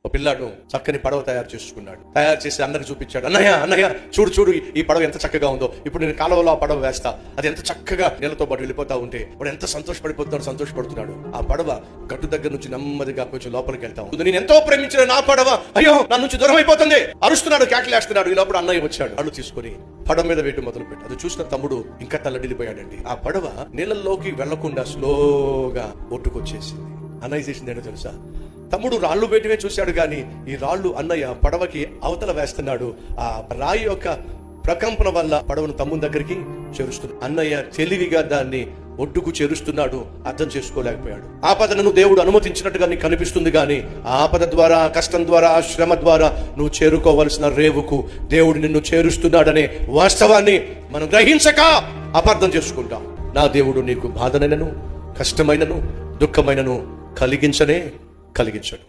ఒక పిల్లాడు చక్కని పడవ తయారు చేసి అందరికి చూపించాడు. అన్నయ్య అన్నయ్య చూడు చూడు, ఈ పడవ ఎంత చక్కగా ఉందో. ఇప్పుడు నేను కాలువలో ఆ పడవ వేస్తా, అది ఎంత చక్కగా నీళ్ళతో పాటు వెళ్ళిపోతా ఉంటే వాడు ఎంత సంతోషపడుతున్నాడు. ఆ పడవ గట్టు దగ్గర నుంచి నెమ్మదిగా కొంచెం లోపలికి వెళ్తా ఉంది. నేను ఎంతో ప్రేమించిన నా పడవ అయ్యో నా నుంచి దూరం అయిపోతుంది అరుస్తున్నాడు, కేకలేస్తున్నాడు. ఈ లోపల అన్నయ్య వచ్చాడు. అడు తీసుకుని పడవ మీద వేయటం మొదలు పెట్టాడు. అది చూసిన తమ్ముడు ఇంకా తల్లడిల్లిపోయాడండి. ఆ పడవ నీళ్ళల్లోకి వెళ్లకుండా స్లోగా ఒడ్డుకొచ్చేసింది. అన్నయ్య చేసింది ఏంటో తెలుసా? తమ్ముడు రాళ్ళు వేయటమే చూశాడు, కానీ ఈ రాళ్ళు అన్నయ్య పడవకి అవతల వేస్తున్నాడు. ఆ రాయి యొక్క ప్రకంపన వల్ల పడవను తమ్ముని దగ్గరికి చేరుస్తున్నాడు. అన్నయ్య తెలివిగా దాన్ని ఒడ్డుకు చేరుస్తున్నాడు. అర్థం చేసుకోలేకపోయాడు. ఆపదను దేవుడు అనుమతించినట్టుగా నీకు కనిపిస్తుంది, కానీ ఆపద ద్వారా, కష్టం ద్వారా, శ్రమ ద్వారా నువ్వు చేరుకోవలసిన రేవుకు దేవుడు నిన్ను చేరుస్తున్నాడనే వాస్తవాన్ని మనం గ్రహించక అపార్థం చేసుకుంటాం. నా దేవుడు నీకు బాధనైనను, కష్టమైనను, దుఃఖమైనను కలిగించడు.